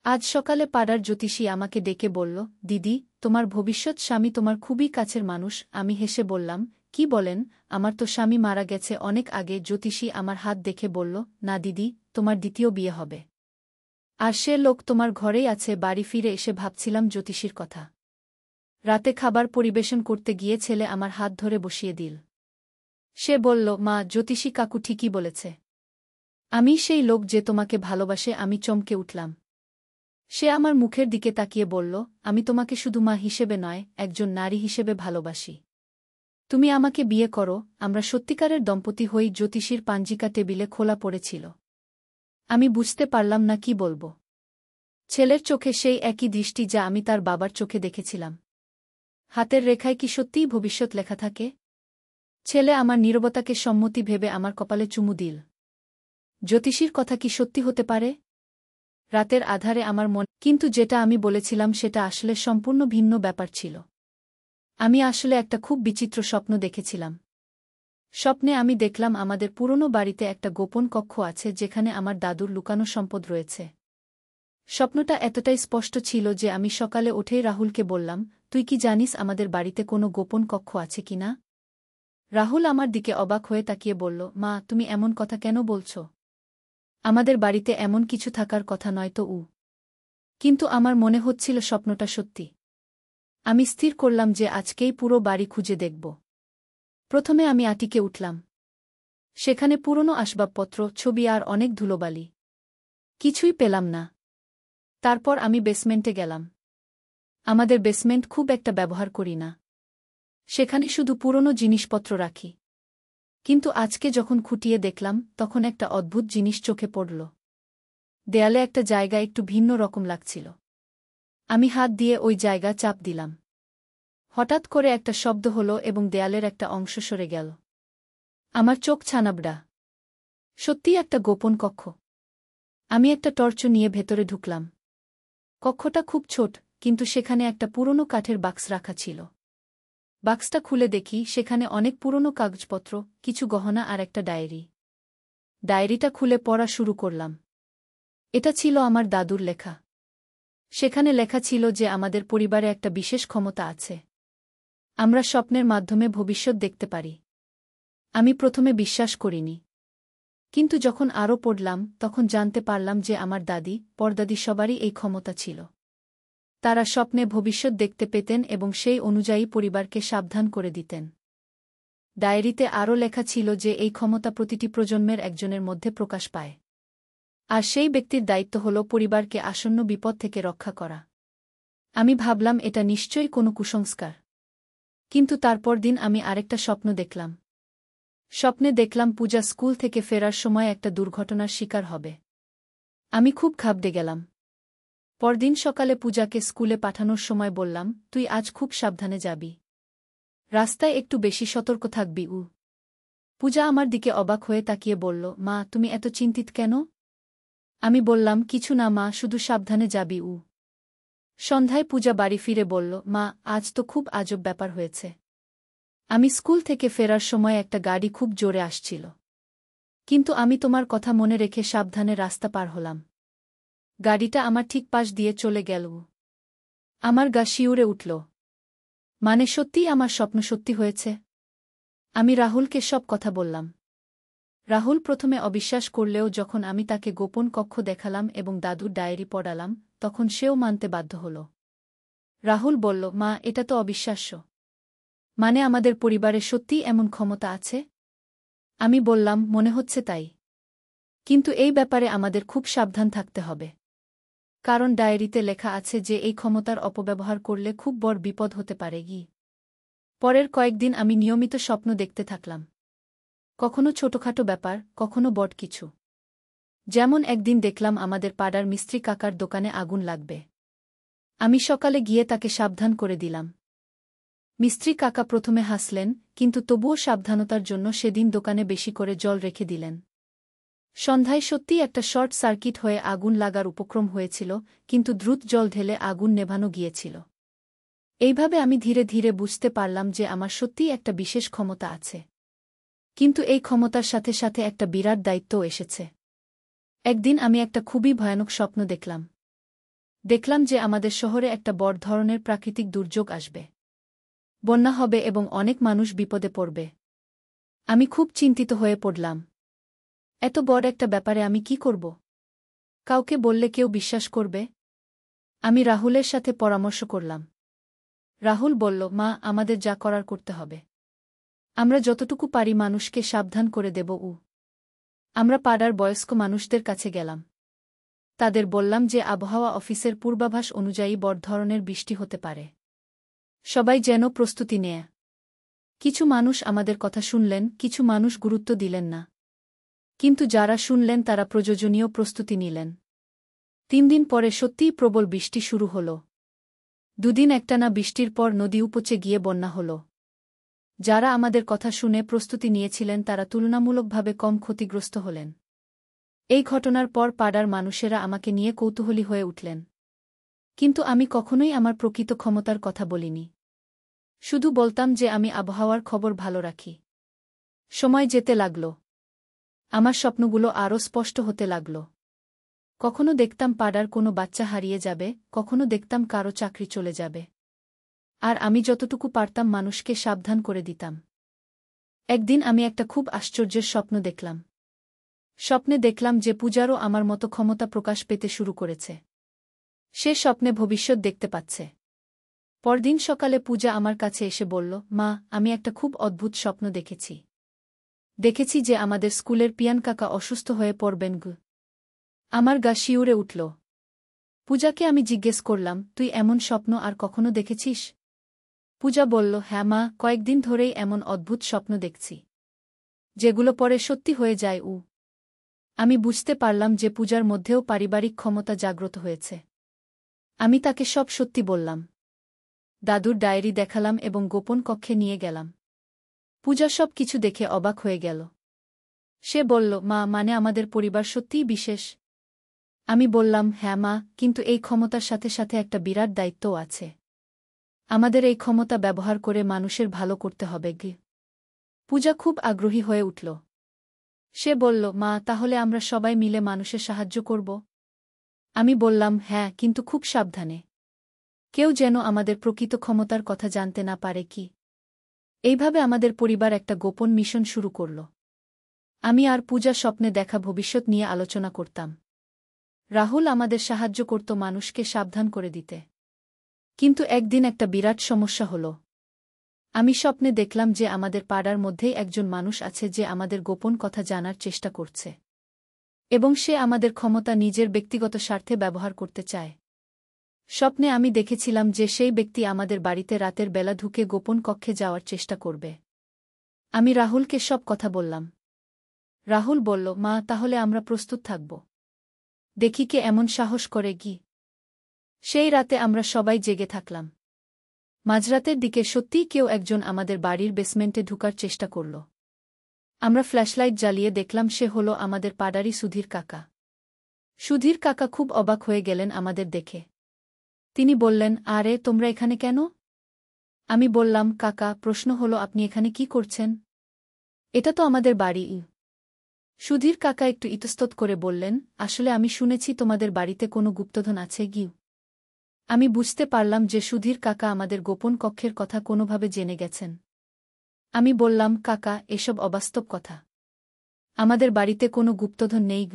আজ সকালে পাড়ার জ্যোতিষী আমাকে ডেকে বলল, দিদি, তোমার ভবিষ্যৎ স্বামী তোমার খুবই কাছের মানুষ। আমি হেসে বললাম, কি বলেন? আমার তো স্বামী মারা গেছে অনেক আগে। জ্যোতিষী আমার হাত দেখে বলল, না দিদি, তোমার দ্বিতীয় বিয়ে হবে। আর সে লোক তোমার ঘরেই আছে। বাড়ি ফিরে এসে ভাবছিলাম জ্যোতিষীর কথা। রাতে খাবার পরিবেশন করতে গিয়ে ছেলে আমার হাত ধরে বসিয়ে দিল। সে বলল, মা, জ্যোতিষী কাকু ঠিকই বলেছে। আমি সেই লোক যে তোমাকে ভালোবাসে। আমি চমকে উঠলাম। সে আমার মুখের দিকে তাকিয়ে বলল, আমি তোমাকে শুধু মা হিসেবে নয়, একজন নারী হিসেবে ভালোবাসি। তুমি আমাকে বিয়ে করো, আমরা সত্যিকারের দম্পতি হই। জ্যোতিষীর পাঞ্জিকা টেবিলে খোলা পড়েছিল। আমি বুঝতে পারলাম না কি বলবো। ছেলের চোখে সেই একই দৃষ্টি যা আমি তার বাবার চোখে দেখেছিলাম। হাতের রেখায় কি সত্যিই ভবিষ্যৎ লেখা থাকে? ছেলে আমার নীরবতাকে সম্মতি ভেবে আমার কপালে চুমু দিল। জ্যোতিষীর কথা কি সত্যি হতে পারে? রাতের আধারে আমার মন, কিন্তু যেটা আমি বলেছিলাম সেটা আসলে সম্পূর্ণ ভিন্ন ব্যাপার ছিল। আমি আসলে একটা খুব বিচিত্র স্বপ্ন দেখেছিলাম। স্বপ্নে আমি দেখলাম আমাদের পুরনো বাড়িতে একটা গোপন কক্ষ আছে যেখানে আমার দাদুর লুকানো সম্পদ রয়েছে। স্বপ্নটা এতটাই স্পষ্ট ছিল যে আমি সকালে উঠেই রাহুলকে বললাম, তুই কি জানিস আমাদের বাড়িতে কোনো গোপন কক্ষ আছে কিনা? রাহুল আমার দিকে অবাক হয়ে তাকিয়ে বলল, মা, তুমি এমন কথা কেন বলছ? আমাদের বাড়িতে এমন কিছু থাকার কথা নয় তো। কিন্তু আমার মনে হচ্ছিল স্বপ্নটা সত্যি। আমি স্থির করলাম যে আজকেই পুরো বাড়ি খুঁজে দেখব। প্রথমে আমি আটিকে উঠলাম। সেখানে পুরনো আসবাবপত্র, ছবি আর অনেক ধুলোবালি। কিছুই পেলাম না। তারপর আমি বেসমেন্টে গেলাম। আমাদের বেসমেন্ট খুব একটা ব্যবহার করি না। সেখানে শুধু পুরনো জিনিসপত্র রাখি। কিন্তু আজকে যখন খুঁটিয়ে দেখলাম তখন একটা অদ্ভুত জিনিস চোখে পড়ল। দেয়ালে একটা জায়গা একটু ভিন্ন রকম লাগছিল। আমি হাত দিয়ে ওই জায়গা চাপ দিলাম। হঠাৎ করে একটা শব্দ হলো এবং দেয়ালের একটা অংশ সরে গেল। আমার চোখ ছানাবড়া। সত্যিই একটা গোপন কক্ষ। আমি একটা টর্চ নিয়ে ভেতরে ঢুকলাম। কক্ষটা খুব ছোট, কিন্তু সেখানে একটা পুরনো কাঠের বাক্স রাখা ছিল। বাক্সটা খুলে দেখি সেখানে অনেক পুরনো কাগজপত্র, কিছু গহনা আর একটা ডায়েরি। ডায়েরিটা খুলে পড়া শুরু করলাম। এটা ছিল আমার দাদুর লেখা। সেখানে লেখা ছিল যে আমাদের পরিবারে একটা বিশেষ ক্ষমতা আছে। আমরা স্বপ্নের মাধ্যমে ভবিষ্যৎ দেখতে পারি। আমি প্রথমে বিশ্বাস করিনি। কিন্তু যখন আরও পড়লাম তখন জানতে পারলাম যে আমার দাদি, পরদাদি সবারই এই ক্ষমতা ছিল। তারা স্বপ্নে ভবিষ্যৎ দেখতে পেতেন এবং সেই অনুযায়ী পরিবারকে সাবধান করে দিতেন। ডায়েরিতে আরও লেখা ছিল যে এই ক্ষমতা প্রতিটি প্রজন্মের একজনের মধ্যে প্রকাশ পায়। আর সেই ব্যক্তির দায়িত্ব হল পরিবারকে আসন্ন বিপদ থেকে রক্ষা করা। আমি ভাবলাম এটা নিশ্চয়ই কোনো কুসংস্কার। কিন্তু তারপর দিন আমি আরেকটা স্বপ্ন দেখলাম। স্বপ্নে দেখলাম পূজা স্কুল থেকে ফেরার সময় একটা দুর্ঘটনার শিকার হবে। আমি খুব ঘাবড়ে গেলাম। পরদিন সকালে পূজাকে স্কুলে পাঠানোর সময় বললাম, তুই আজ খুব সাবধানে যাবি। রাস্তায় একটু বেশি সতর্ক থাকবি। পূজা আমার দিকে অবাক হয়ে তাকিয়ে বলল, মা, তুমি এত চিন্তিত কেন? আমি বললাম, কিছু না মা, শুধু সাবধানে যাবি। সন্ধ্যায় পূজা বাড়ি ফিরে বলল, মা, আজ তো খুব আজব ব্যাপার হয়েছে। আমি স্কুল থেকে ফেরার সময় একটা গাড়ি খুব জোরে আসছিল। কিন্তু আমি তোমার কথা মনে রেখে সাবধানে রাস্তা পার হলাম। গাড়িটা আমার ঠিক পাশ দিয়ে চলে গেল। আমার গা শিউরে উঠল। মানে সত্যিই আমার স্বপ্ন সত্যি হয়েছে? আমি রাহুলকে সব কথা বললাম। রাহুল প্রথমে অবিশ্বাস করলেও যখন আমি তাকে গোপন কক্ষ দেখালাম এবং দাদুর ডায়েরি পড়ালাম তখন সেও মানতে বাধ্য হল। রাহুল বলল, মা, এটা তো অবিশ্বাস্য। মানে আমাদের পরিবারে সত্যিই এমন ক্ষমতা আছে? আমি বললাম, মনে হচ্ছে তাই। কিন্তু এই ব্যাপারে আমাদের খুব সাবধান থাকতে হবে। কারণ ডায়েরিতে লেখা আছে যে এই ক্ষমতার অপব্যবহার করলে খুব বড় বিপদ হতে পারে। পরের কয়েকদিন আমি নিয়মিত স্বপ্ন দেখতে থাকলাম। কখনো ছোটখাটো ব্যাপার, কখনো বড় কিছু। যেমন একদিন দেখলাম আমাদের পাড়ার মিস্ত্রি কাকার দোকানে আগুন লাগবে। আমি সকালে গিয়ে তাকে সাবধান করে দিলাম। মিস্ত্রি কাকা প্রথমে হাসলেন, কিন্তু তবুও সাবধানতার জন্য সেদিন দোকানে বেশি করে জল রেখে দিলেন। সন্ধ্যায় সত্যিই একটা শর্ট সার্কিট হয়ে আগুন লাগার উপক্রম হয়েছিল, কিন্তু দ্রুত জল ঢেলে আগুন নেভানো গিয়েছিল। এইভাবে আমি ধীরে ধীরে বুঝতে পারলাম যে আমার সত্যিই একটা বিশেষ ক্ষমতা আছে। কিন্তু এই ক্ষমতার সাথে সাথে একটা বিরাট দায়িত্বও এসেছে। একদিন আমি একটা খুবই ভয়ানক স্বপ্ন দেখলাম। দেখলাম যে আমাদের শহরে একটা বড় ধরনের প্রাকৃতিক দুর্যোগ আসবে। বন্যা হবে এবং অনেক মানুষ বিপদে পড়বে। আমি খুব চিন্তিত হয়ে পড়লাম। এত বড় একটা ব্যাপারে আমি কি করব? কাউকে বললে কেউ বিশ্বাস করবে? আমি রাহুলের সাথে পরামর্শ করলাম। রাহুল বলল, মা, আমাদের যা করার করতে হবে। আমরা যতটুকু পারি মানুষকে সাবধান করে দেব। আমরা পাড়ার বয়স্ক মানুষদের কাছে গেলাম। তাদের বললাম যে আবহাওয়া অফিসের পূর্বাভাস অনুযায়ী বড় ধরনের বৃষ্টি হতে পারে। সবাই যেন প্রস্তুতি নেয়। কিছু মানুষ আমাদের কথা শুনলেন, কিছু মানুষ গুরুত্ব দিলেন না। কিন্তু যারা শুনলেন তারা প্রয়োজনীয় প্রস্তুতি নিলেন। 3 দিন পরে সত্যিই প্রবল বৃষ্টি শুরু হল। 2 দিন একটানা বৃষ্টির পর নদী উপচে গিয়ে বন্যা হল। যারা আমাদের কথা শুনে প্রস্তুতি নিয়েছিলেন তারা তুলনামূলকভাবে কম ক্ষতিগ্রস্ত হলেন। এই ঘটনার পর পাড়ার মানুষেরা আমাকে নিয়ে কৌতূহলী হয়ে উঠলেন। কিন্তু আমি কখনোই আমার প্রকৃত ক্ষমতার কথা বলিনি। শুধু বলতাম যে আমি আবহাওয়ার খবর ভালো রাখি। সময় যেতে লাগল। আমার স্বপ্নগুলো আরও স্পষ্ট হতে লাগল। কখনো দেখতাম পাড়ার কোনো বাচ্চা হারিয়ে যাবে, কখনো দেখতাম কারো চাকরি চলে যাবে। আর আমি যতটুকু পারতাম মানুষকে সাবধান করে দিতাম। একদিন আমি একটা খুব আশ্চর্যের স্বপ্ন দেখলাম। স্বপ্নে দেখলাম যে পূজারও আমার মতো ক্ষমতা প্রকাশ পেতে শুরু করেছে। সে স্বপ্নে ভবিষ্যৎ দেখতে পাচ্ছে। পরদিন সকালে পূজা আমার কাছে এসে বলল, মা, আমি একটা খুব অদ্ভুত স্বপ্ন দেখেছি। দেখেছি যে আমাদের স্কুলের পিয়ান কাকা অসুস্থ হয়ে পড়বেন। আমার গা শিউরে উঠল। পূজাকে আমি জিজ্ঞেস করলাম, তুই এমন স্বপ্ন আর কখনো দেখেছিস? পূজা বলল, হ্যাঁ মা, কয়েকদিন ধরেই এমন অদ্ভুত স্বপ্ন দেখছি, যেগুলো পরে সত্যি হয়ে যায়। আমি বুঝতে পারলাম যে পূজার মধ্যেও পারিবারিক ক্ষমতা জাগ্রত হয়েছে। আমি তাকে সব সত্যি বললাম। দাদুর ডায়েরি দেখালাম এবং গোপন কক্ষে নিয়ে গেলাম। পূজা সব কিছু দেখে অবাক হয়ে গেল। সে বলল, মা, মানে আমাদের পরিবার সত্যিই বিশেষ? আমি বললাম, হ্যাঁ মা, কিন্তু এই ক্ষমতার সাথে সাথে একটা বিরাট দায়িত্বও আছে। আমাদের এই ক্ষমতা ব্যবহার করে মানুষের ভালো করতে হবে। পূজা খুব আগ্রহী হয়ে উঠল। সে বলল, মা, তাহলে আমরা সবাই মিলে মানুষের সাহায্য করব? আমি বললাম, হ্যাঁ, কিন্তু খুব সাবধানে। কেউ যেন আমাদের প্রকৃত ক্ষমতার কথা জানতে না পারে। এইভাবে আমাদের পরিবার একটা গোপন মিশন শুরু করল। আমি আর পূজা স্বপ্নে দেখা ভবিষ্যৎ নিয়ে আলোচনা করতাম। রাহুল আমাদের সাহায্য করত মানুষকে সাবধান করে দিতে। কিন্তু একদিন একটা বিরাট সমস্যা হল। আমি স্বপ্নে দেখলাম যে আমাদের পাড়ার মধ্যেই একজন মানুষ আছে যে আমাদের গোপন কথা জানার চেষ্টা করছে। এবং সে আমাদের ক্ষমতা নিজের ব্যক্তিগত স্বার্থে ব্যবহার করতে চায়। স্বপ্নে আমি দেখেছিলাম যে সেই ব্যক্তি আমাদের বাড়িতে রাতের বেলা ঢুকে গোপন কক্ষে যাওয়ার চেষ্টা করবে। আমি রাহুলকে সব কথা বললাম। রাহুল বলল, মা, তাহলে আমরা প্রস্তুত থাকব। দেখি কে এমন সাহস করে। সেই রাতে আমরা সবাই জেগে থাকলাম। মাঝরাতের দিকে সত্যিই কেউ একজন আমাদের বাড়ির বেসমেন্টে ঢুকার চেষ্টা করল। আমরা ফ্ল্যাশলাইট জ্বালিয়ে দেখলাম সে হল আমাদের পাড়ারই সুধীর কাকা। সুধীর কাকা খুব অবাক হয়ে গেলেন আমাদের দেখে। তিনি বললেন, আরে, তোমরা এখানে কেন? আমি বললাম, কাকা, প্রশ্ন হল আপনি এখানে কি করছেন? এটা তো আমাদের বাড়ি। সুধীর কাকা একটু ইতস্তত করে বললেন, আসলে আমি শুনেছি তোমাদের বাড়িতে কোনো গুপ্তধন আছে। আমি বুঝতে পারলাম যে সুধীর কাকা আমাদের গোপন কক্ষের কথা কোনোভাবে জেনে গেছেন। আমি বললাম, কাকা, এসব অবাস্তব কথা। আমাদের বাড়িতে কোনো গুপ্তধন নেই।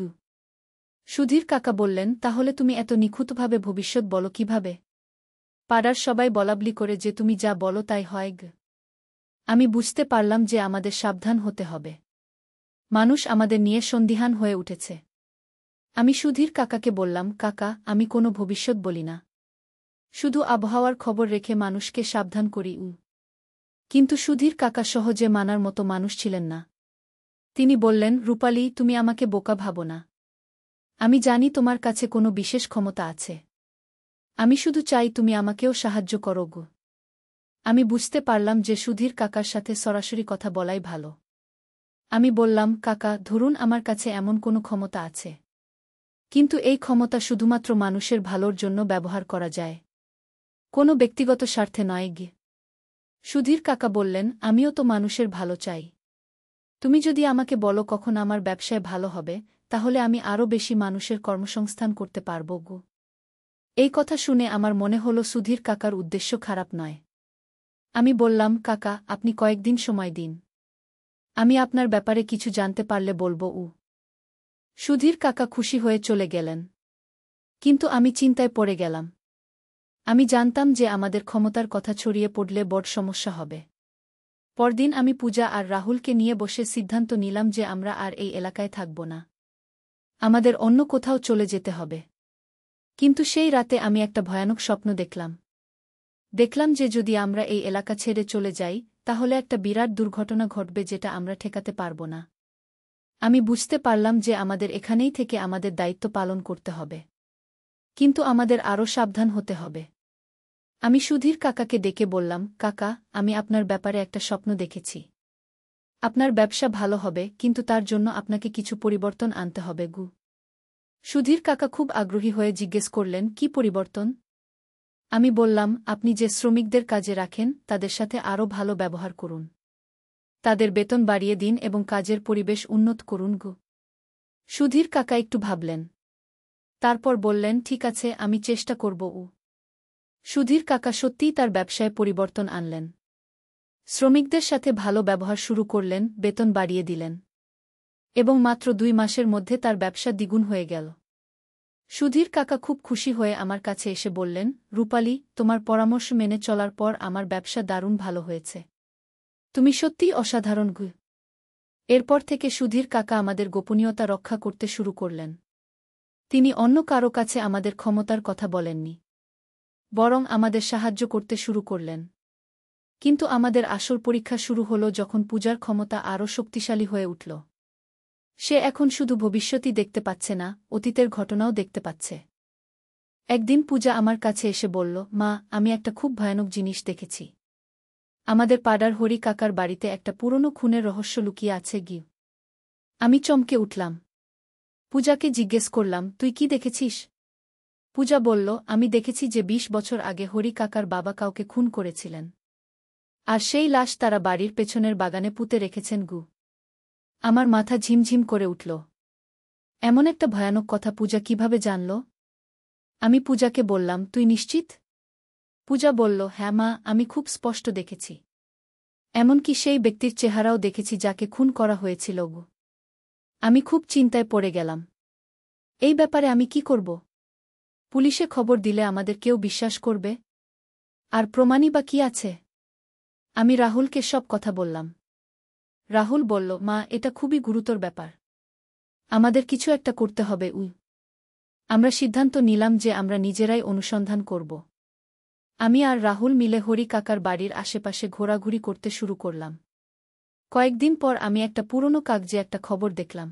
সুধীর কাকা বললেন, তাহলে তুমি এত নিখুঁতভাবে ভবিষ্যৎ বলো কিভাবে? পাড়ার সবাই বলাবলি করে যে তুমি যা বলো তাই হয়। আমি বুঝতে পারলাম যে আমাদের সাবধান হতে হবে। মানুষ আমাদের নিয়ে সন্দিহান হয়ে উঠেছে। আমি সুধীর কাকাকে বললাম, কাকা, আমি কোনো ভবিষ্যৎ বলি না। শুধু আবহাওয়ার খবর রেখে মানুষকে সাবধান করি। কিন্তু সুধীর কাকা সহজে মানার মতো মানুষ ছিলেন না। তিনি বললেন, রূপালী, তুমি আমাকে বোকা ভাবো না। আমি জানি তোমার কাছে কোনো বিশেষ ক্ষমতা আছে। আমি শুধু চাই তুমি আমাকেও সাহায্য করো। আমি বুঝতে পারলাম যে সুধীর কাকার সাথে সরাসরি কথা বলাই ভালো। আমি বললাম, কাকা, ধরুন আমার কাছে এমন কোনো ক্ষমতা আছে। কিন্তু এই ক্ষমতা শুধুমাত্র মানুষের ভালোর জন্য ব্যবহার করা যায়, কোনো ব্যক্তিগত স্বার্থে নয়। সুধীর কাকা বললেন, আমিও তো মানুষের ভালো চাই। তুমি যদি আমাকে বলো কখন আমার ব্যবসায় ভালো হবে, তাহলে আমি আরও বেশি মানুষের কর্মসংস্থান করতে পারব। এই কথা শুনে আমার মনে হল সুধীর কাকার উদ্দেশ্য খারাপ নয়। আমি বললাম, কাকা, আপনি কয়েকদিন সময় দিন। আমি আপনার ব্যাপারে কিছু জানতে পারলে বলবো। সুধীর কাকা খুশি হয়ে চলে গেলেন। কিন্তু আমি চিন্তায় পড়ে গেলাম। আমি জানতাম যে আমাদের ক্ষমতার কথা ছড়িয়ে পড়লে বড় সমস্যা হবে। পরদিন আমি পূজা আর রাহুলকে নিয়ে বসে সিদ্ধান্ত নিলাম যে আমরা আর এই এলাকায় থাকব না। আমাদের অন্য কোথাও চলে যেতে হবে। কিন্তু সেই রাতে আমি একটা ভয়ানক স্বপ্ন দেখলাম। দেখলাম যে যদি আমরা এই এলাকা ছেড়ে চলে যাই, তাহলে একটা বিরাট দুর্ঘটনা ঘটবে যেটা আমরা ঠেকাতে পারব না। আমি বুঝতে পারলাম যে আমাদের এখানেই থেকে আমাদের দায়িত্ব পালন করতে হবে। কিন্তু আমাদের আরও সাবধান হতে হবে। আমি সুধীর কাকাকে ডেকে বললাম, কাকা, আমি আপনার ব্যাপারে একটা স্বপ্ন দেখেছি। আপনার ব্যবসা ভালো হবে, কিন্তু তার জন্য আপনাকে কিছু পরিবর্তন আনতে হবে। সুধীর কাকা খুব আগ্রহী হয়ে জিজ্ঞেস করলেন, কি পরিবর্তন? আমি বললাম, আপনি যে শ্রমিকদের কাজে রাখেন তাদের সাথে আরও ভালো ব্যবহার করুন। তাদের বেতন বাড়িয়ে দিন এবং কাজের পরিবেশ উন্নত করুন। সুধীর কাকা একটু ভাবলেন। তারপর বললেন, ঠিক আছে, আমি চেষ্টা করব। সুধীর কাকা সত্যিই তার ব্যবসায় পরিবর্তন আনলেন। শ্রমিকদের সাথে ভালো ব্যবহার শুরু করলেন, বেতন বাড়িয়ে দিলেন। এবং মাত্র 2 মাসের মধ্যে তার ব্যবসা দ্বিগুণ হয়ে গেল। সুধীর কাকা খুব খুশি হয়ে আমার কাছে এসে বললেন, রূপালী, তোমার পরামর্শ মেনে চলার পর আমার ব্যবসা দারুণ ভালো হয়েছে। তুমি সত্যিই অসাধারণ। এরপর থেকে সুধীর কাকা আমাদের গোপনীয়তা রক্ষা করতে শুরু করলেন। তিনি অন্য কারো কাছে আমাদের ক্ষমতার কথা বলেননি, বরং আমাদের সাহায্য করতে শুরু করলেন। কিন্তু আমাদের আসল পরীক্ষা শুরু হল যখন পূজার ক্ষমতা আরও শক্তিশালী হয়ে উঠল। সে এখন শুধু ভবিষ্যতই দেখতে পাচ্ছে না, অতীতের ঘটনাও দেখতে পাচ্ছে। একদিন পূজা আমার কাছে এসে বলল, মা, আমি একটা খুব ভয়ানক জিনিস দেখেছি। আমাদের পাড়ার হরি কাকার বাড়িতে একটা পুরনো খুনের রহস্য লুকিয়ে আছে। আমি চমকে উঠলাম। পূজাকে জিজ্ঞেস করলাম, তুই কি দেখেছিস? পূজা বলল, আমি দেখেছি যে 20 বছর আগে হরি কাকার বাবা কাউকে খুন করেছিলেন। আর সেই লাশ তারা বাড়ির পেছনের বাগানে পুঁতে রেখেছেন। আমার মাথা ঝিমঝিম করে উঠল। এমন একটা ভয়ানক কথা পূজা কিভাবে জানল? আমি পূজাকে বললাম, তুই নিশ্চিত? পূজা বলল, হ্যাঁ মা, আমি খুব স্পষ্ট দেখেছি। এমনকি সেই ব্যক্তির চেহারাও দেখেছি যাকে খুন করা হয়েছিল। আমি খুব চিন্তায় পড়ে গেলাম। এই ব্যাপারে আমি কি করব? পুলিশে খবর দিলে আমাদের কেউ বিশ্বাস করবে? আর প্রমাণই বা কি আছে? আমি রাহুলকে সব কথা বললাম। রাহুল বলল, মা, এটা খুবই গুরুতর ব্যাপার। আমাদের কিছু একটা করতে হবে। আমরা সিদ্ধান্ত নিলাম যে আমরা নিজেরাই অনুসন্ধান করব। আমি আর রাহুল মিলে হরি কাকার বাড়ির আশেপাশে ঘোরাঘুরি করতে শুরু করলাম। কয়েকদিন পর আমি একটা পুরনো কাগজে একটা খবর দেখলাম।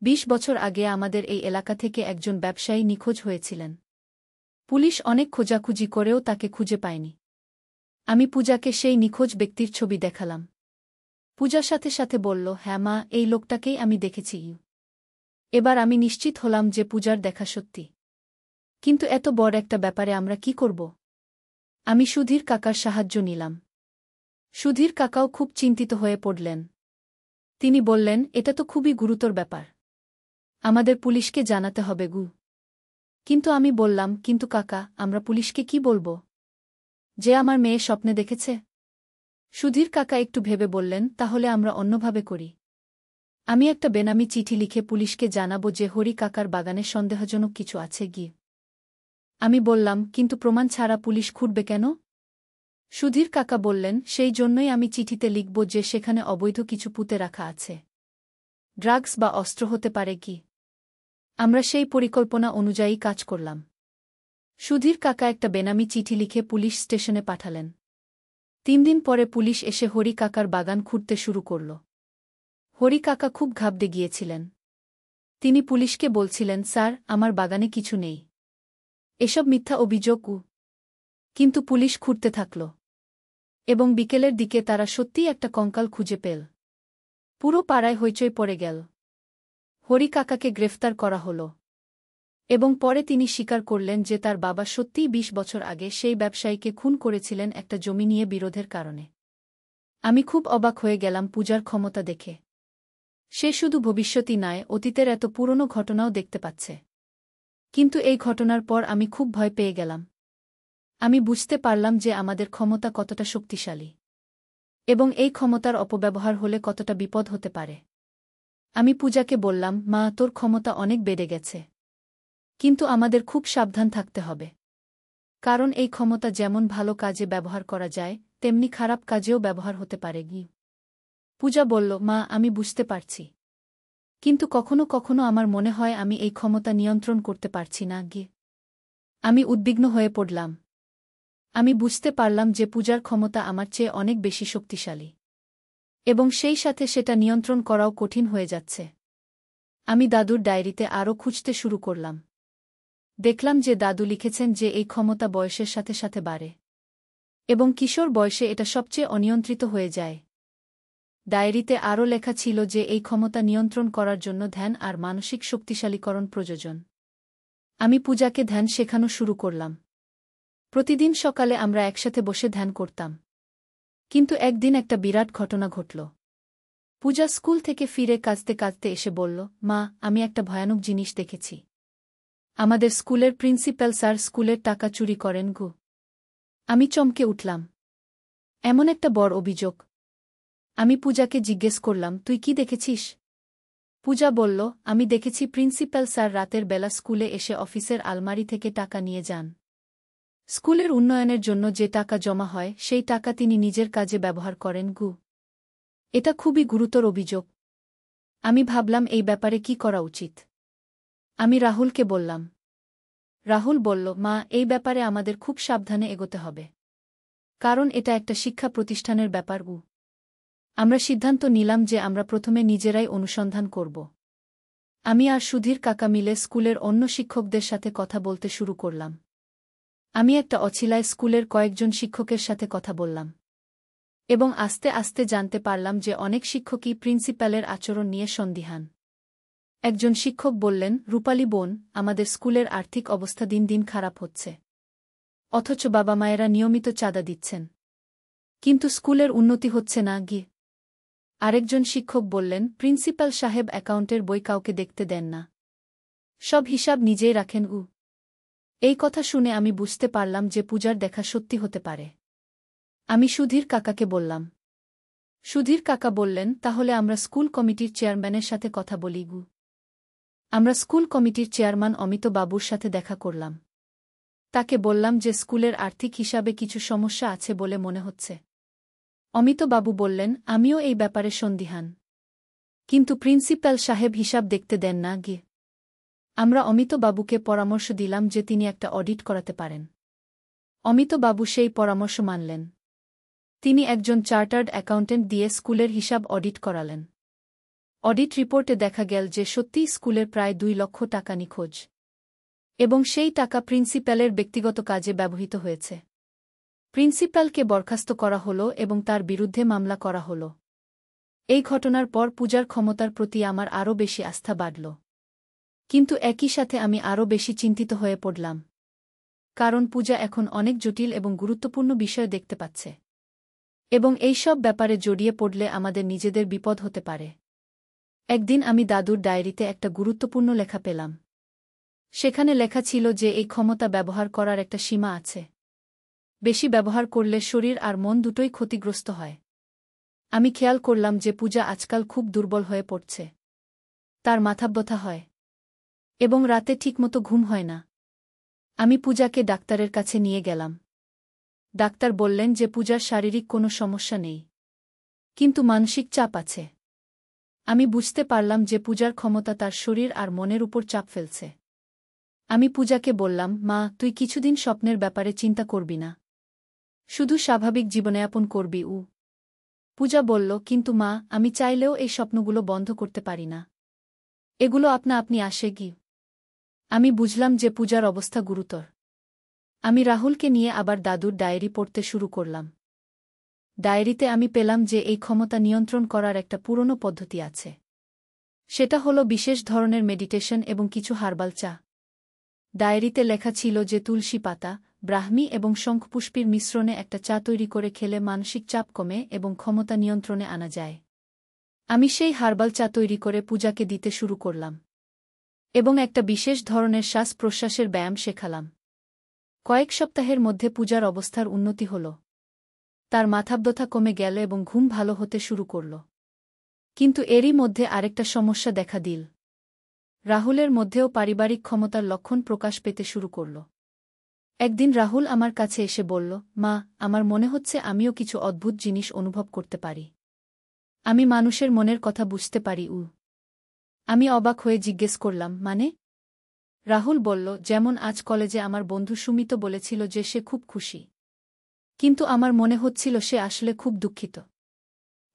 20 বছর আগে আমাদের এই এলাকা থেকে একজন ব্যবসায়ী নিখোঁজ হয়েছিলেন। পুলিশ অনেক খোঁজাখুঁজি করেও তাকে খুঁজে পায়নি। আমি পূজাকে সেই নিখোঁজ ব্যক্তির ছবি দেখালাম। পূজার সাথে সাথে বলল, হ্যাঁ মা, এই লোকটাকেই আমি দেখেছি। এবার আমি নিশ্চিত হলাম যে পূজার দেখা সত্যি। কিন্তু এত বড় একটা ব্যাপারে আমরা কি করব? আমি সুধীর কাকার সাহায্য নিলাম। সুধীর কাকাও খুব চিন্তিত হয়ে পড়লেন। তিনি বললেন, এটা তো খুবই গুরুতর ব্যাপার। আমাদের পুলিশকে জানাতে হবে। কিন্তু আমি বললাম, কিন্তু কাকা, আমরা পুলিশকে কি বলবো? যে আমার মেয়ে স্বপ্নে দেখেছে? সুধীর কাকা একটু ভেবে বললেন, তাহলে আমরা অন্যভাবে করি। আমি একটা বেনামি চিঠি লিখে পুলিশকে জানাবো যে হরি কাকার বাগানে সন্দেহজনক কিছু আছে। আমি বললাম, কিন্তু প্রমাণ ছাড়া পুলিশ খুঁড়বে কেন? সুধীর কাকা বললেন, সেই জন্যই আমি চিঠিতে লিখব যে সেখানে অবৈধ কিছু পুঁতে রাখা আছে। ড্রাগস বা অস্ত্র হতে পারে। আমরা সেই পরিকল্পনা অনুযায়ী কাজ করলাম। সুধীর কাকা একটা বেনামি চিঠি লিখে পুলিশ স্টেশনে পাঠালেন। 3 দিন পরে পুলিশ এসে হরি কাকার বাগান খুঁড়তে শুরু করল। হরি কাকা খুব ঘাবড়ে গিয়েছিলেন। তিনি পুলিশকে বলছিলেন, স্যার, আমার বাগানে কিছু নেই। এসব মিথ্যা অভিযোগ। কিন্তু পুলিশ খুঁড়তে থাকল। এবং বিকেলের দিকে তারা সত্যিই একটা কঙ্কাল খুঁজে পেল। পুরো পাড়ায় হইচই পড়ে গেল। হরি কাকাকে গ্রেফতার করা হল। এবং পরে তিনি স্বীকার করলেন যে তার বাবা সত্যিই 20 বছর আগে সেই ব্যবসায়ীকে খুন করেছিলেন একটা জমি নিয়ে বিরোধের কারণে। আমি খুব অবাক হয়ে গেলাম পূজার ক্ষমতা দেখে। সে শুধু ভবিষ্যতই নয়, অতীতের এত পুরনো ঘটনাও দেখতে পাচ্ছে। কিন্তু এই ঘটনার পর আমি খুব ভয় পেয়ে গেলাম। আমি বুঝতে পারলাম যে আমাদের ক্ষমতা কতটা শক্তিশালী এবং এই ক্ষমতার অপব্যবহার হলে কতটা বিপদ হতে পারে। আমি পূজাকে বললাম, মা, তোর ক্ষমতা অনেক বেড়ে গেছে, কিন্তু আমাদের খুব সাবধান থাকতে হবে। কারণ এই ক্ষমতা যেমন ভালো কাজে ব্যবহার করা যায়, তেমনি খারাপ কাজেও ব্যবহার হতে পারে। পূজা বলল, মা, আমি বুঝতে পারছি, কিন্তু কখনো কখনো আমার মনে হয় আমি এই ক্ষমতা নিয়ন্ত্রণ করতে পারছি না। আমি উদ্বিগ্ন হয়ে পড়লাম। আমি বুঝতে পারলাম যে পূজার ক্ষমতা আমার চেয়ে অনেক বেশি শক্তিশালী এবং সেই সাথে সেটা নিয়ন্ত্রণ করাও কঠিন হয়ে যাচ্ছে। আমি দাদুর ডায়েরিতে আরও খুঁজতে শুরু করলাম। দেখলাম যে দাদু লিখেছেন যে এই ক্ষমতা বয়সের সাথে সাথে বাড়ে এবং কিশোর বয়সে এটা সবচেয়ে অনিয়ন্ত্রিত হয়ে যায়। ডায়েরিতে আরও লেখা ছিল যে এই ক্ষমতা নিয়ন্ত্রণ করার জন্য ধ্যান আর মানসিক শক্তিশালীকরণ প্রয়োজন। আমি পূজাকে ধ্যান শেখানো শুরু করলাম। প্রতিদিন সকালে আমরা একসাথে বসে ধ্যান করতাম। কিন্তু একদিন একটা বিরাট ঘটনা ঘটল। পূজা স্কুল থেকে ফিরে কাঁদতে কাঁদতে এসে বলল, মা, আমি একটা ভয়ানক জিনিস দেখেছি। আমাদের স্কুলের প্রিন্সিপাল স্যার স্কুলের টাকা চুরি করেন। আমি চমকে উঠলাম। এমন একটা বড় অভিযোগ। আমি পূজাকে জিজ্ঞেস করলাম, তুই কি দেখেছিস? পূজা বলল, আমি দেখেছি প্রিন্সিপাল স্যার রাতের বেলা স্কুলে এসে অফিসের আলমারি থেকে টাকা নিয়ে যান। স্কুলের উন্নয়নের জন্য যে টাকা জমা হয় সেই টাকা তিনি নিজের কাজে ব্যবহার করেন। এটা খুবই গুরুতর অভিযোগ। আমি ভাবলাম এই ব্যাপারে কি করা উচিত। আমি রাহুলকে বললাম। রাহুল বলল, মা, এই ব্যাপারে আমাদের খুব সাবধানে এগোতে হবে। কারণ এটা একটা শিক্ষা প্রতিষ্ঠানের ব্যাপার। আমরা সিদ্ধান্ত নিলাম যে আমরা প্রথমে নিজেরাই অনুসন্ধান করব। আমি আর সুধীর কাকা মিলে স্কুলের অন্য শিক্ষকদের সাথে কথা বলতে শুরু করলাম। আমি একটা অছিলায় স্কুলের কয়েকজন শিক্ষকের সাথে কথা বললাম এবং আস্তে আস্তে জানতে পারলাম যে অনেক শিক্ষকই প্রিন্সিপালের আচরণ নিয়ে সন্দিহান। একজন শিক্ষক বললেন, রূপালী বোন, আমাদের স্কুলের আর্থিক অবস্থা দিন দিন খারাপ হচ্ছে, অথচ বাবা মায়েরা নিয়মিত চাঁদা দিচ্ছেন, কিন্তু স্কুলের উন্নতি হচ্ছে না। আরেকজন শিক্ষক বললেন, প্রিন্সিপাল সাহেব অ্যাকাউন্টের বই কাউকে দেখতে দেন না, সব হিসাব নিজেই রাখেন। এই কথা শুনে আমি বুঝতে পারলাম যে পূজার দেখা সত্যি হতে পারে। আমি সুধীর কাকাকে বললাম। সুধীর কাকা বললেন, তাহলে আমরা স্কুল কমিটির চেয়ারম্যানের সাথে কথা বলি। আমরা স্কুল কমিটির চেয়ারম্যান অমিত বাবুর সাথে দেখা করলাম। তাকে বললাম যে স্কুলের আর্থিক হিসাবে কিছু সমস্যা আছে বলে মনে হচ্ছে। অমিত বাবু বললেন, আমিও এই ব্যাপারে সন্দিহান, কিন্তু প্রিন্সিপাল সাহেব হিসাব দেখতে দেন না। আমরা অমিত বাবুকে পরামর্শ দিলাম যে তিনি একটা অডিট করাতে পারেন। অমিত বাবু সেই পরামর্শ মানলেন। তিনি একজন চার্টার্ড অ্যাকাউন্টেন্ট দিয়ে স্কুলের হিসাব অডিট করালেন। অডিট রিপোর্টে দেখা গেল যে সত্যিই স্কুলের প্রায় 2 লক্ষ টাকা নিখোঁজ এবং সেই টাকা প্রিন্সিপালের ব্যক্তিগত কাজে ব্যবহৃত হয়েছে। প্রিন্সিপালকে বরখাস্ত করা হল এবং তার বিরুদ্ধে মামলা করা হল। এই ঘটনার পর পূজার ক্ষমতার প্রতি আমার আরও বেশি আস্থা বাড়ল। কিন্তু একই সাথে আমি আরও বেশি চিন্তিত হয়ে পড়লাম। কারণ পূজা এখন অনেক জটিল এবং গুরুত্বপূর্ণ বিষয় দেখতে পাচ্ছে এবং এই সব ব্যাপারে জড়িয়ে পড়লে আমাদের নিজেদের বিপদ হতে পারে। একদিন আমি দাদুর ডায়েরিতে একটা গুরুত্বপূর্ণ লেখা পেলাম। সেখানে লেখা ছিল যে এই ক্ষমতা ব্যবহার করার একটা সীমা আছে। বেশি ব্যবহার করলে শরীর আর মন দুটোই ক্ষতিগ্রস্ত হয়। আমি খেয়াল করলাম যে পূজা আজকাল খুব দুর্বল হয়ে পড়ছে। তার মাথা ব্যথা হয় এবং রাতে ঠিকমতো ঘুম হয় না। আমি পূজাকে ডাক্তারের কাছে নিয়ে গেলাম। ডাক্তার বললেন যে পূজার শারীরিক কোনো সমস্যা নেই, কিন্তু মানসিক চাপ আছে। আমি বুঝতে পারলাম যে পূজার ক্ষমতা তার শরীর আর মনের উপর চাপ ফেলছে। আমি পূজাকে বললাম, মা, তুই কিছুদিন স্বপ্নের ব্যাপারে চিন্তা করবি না, শুধু স্বাভাবিক জীবনযাপন করবি। পূজা বলল, কিন্তু মা, আমি চাইলেও এই স্বপ্নগুলো বন্ধ করতে পারি না, এগুলো আপনা আপনি আসে। আমি বুঝলাম যে পূজার অবস্থা গুরুতর। আমি রাহুলকে নিয়ে আবার দাদুর ডায়েরি পড়তে শুরু করলাম। ডায়েরিতে আমি পেলাম যে এই ক্ষমতা নিয়ন্ত্রণ করার একটা পুরনো পদ্ধতি আছে। সেটা হলো বিশেষ ধরনের মেডিটেশন এবং কিছু হার্বাল চা। ডায়েরিতে লেখা ছিল যে তুলসী পাতা, ব্রাহ্মী এবং শঙ্খপুষ্পীর মিশ্রণে একটা চা তৈরি করে খেলে মানসিক চাপ কমে এবং ক্ষমতা নিয়ন্ত্রণে আনা যায়। আমি সেই হার্বাল চা তৈরি করে পূজাকে দিতে শুরু করলাম এবং একটা বিশেষ ধরনের শ্বাস-প্রশ্বাসের ব্যায়াম শেখালাম। কয়েক সপ্তাহের মধ্যে পূজার অবস্থার উন্নতি হল। তার মাথাব্যথা কমে গেল এবং ঘুম ভালো হতে শুরু করল। কিন্তু এরই মধ্যে আরেকটা সমস্যা দেখা দিল। রাহুলের মধ্যেও পারিবারিক ক্ষমতার লক্ষণ প্রকাশ পেতে শুরু করল। একদিন রাহুল আমার কাছে এসে বলল, মা, আমার মনে হচ্ছে আমিও কিছু অদ্ভুত জিনিস অনুভব করতে পারি। আমি মানুষের মনের কথা বুঝতে পারি। আমি অবাক হয়ে জিজ্ঞেস করলাম, মানে? রাহুল বলল, যেমন আজ কলেজে আমার বন্ধু সুমিত বলেছিল যে সে খুব খুশি, কিন্তু আমার মনে হচ্ছিল সে আসলে খুব দুঃখিত।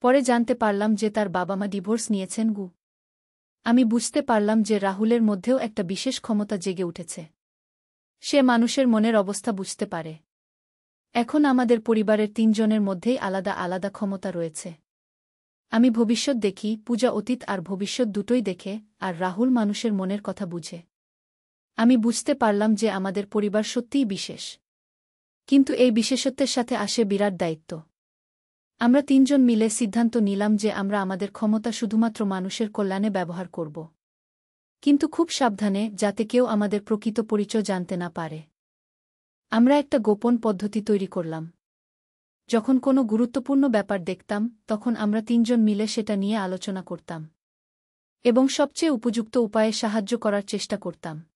পরে জানতে পারলাম যে তার বাবা মা ডিভোর্স নিয়েছেন। আমি বুঝতে পারলাম যে রাহুলের মধ্যেও একটা বিশেষ ক্ষমতা জেগে উঠেছে। সে মানুষের মনের অবস্থা বুঝতে পারে। এখন আমাদের পরিবারের ৩ জনের মধ্যেই আলাদা আলাদা ক্ষমতা রয়েছে। আমি ভবিষ্যৎ দেখি, পূজা অতীত আর ভবিষ্যৎ দুটোই দেখে, আর রাহুল মানুষের মনের কথা বুঝে। আমি বুঝতে পারলাম যে আমাদের পরিবার সত্যিই বিশেষ। কিন্তু এই বিশেষত্বের সাথে আসে বিরাট দায়িত্ব। আমরা ৩ জন মিলে সিদ্ধান্ত নিলাম যে আমরা আমাদের ক্ষমতা শুধুমাত্র মানুষের কল্যাণে ব্যবহার করব। কিন্তু খুব সাবধানে, যাতে কেউ আমাদের প্রকৃত পরিচয় জানতে না পারে। আমরা একটা গোপন পদ্ধতি তৈরি করলাম। যখন কোনো গুরুত্বপূর্ণ ব্যাপার দেখতাম, তখন আমরা ৩ জন মিলে সেটা নিয়ে আলোচনা করতাম এবং সবচেয়ে উপযুক্ত উপায়ে সাহায্য করার চেষ্টা করতাম।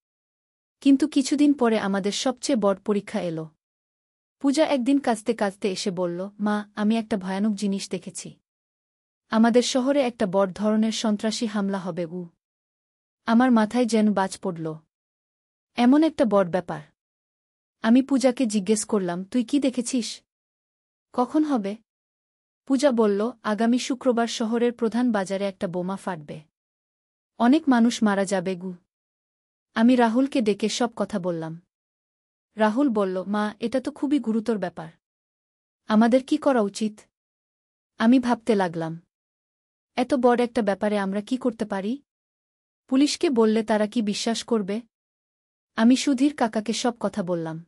কিন্তু কিছুদিন পরে আমাদের সবচেয়ে বড় পরীক্ষা এলো। পূজা একদিন কাঁদতে কাঁদতে এসে বলল, মা, আমি একটা ভয়ানক জিনিস দেখেছি। আমাদের শহরে একটা বড় ধরনের সন্ত্রাসী হামলা হবে। আমার মাথায় যেন বাজ পড়ল। এমন একটা বড় ব্যাপার। আমি পূজাকে জিজ্ঞেস করলাম, তুই কি দেখেছিস? কখন হবে? পূজা বলল, আগামী শুক্রবার শহরের প্রধান বাজারে একটা বোমা ফাটবে। অনেক মানুষ মারা যাবে। আমি রাহুলকে ডেকে সব কথা বললাম। রাহুল বলল, মা, এটা তো খুবই গুরুতর ব্যাপার। আমাদের কি করা উচিত? আমি ভাবতে লাগলাম, এত বড় একটা ব্যাপারে আমরা কি করতে পারি? পুলিশকে বললে তারা কি বিশ্বাস করবে? আমি সুধীর কাকাকে সব কথা বললাম।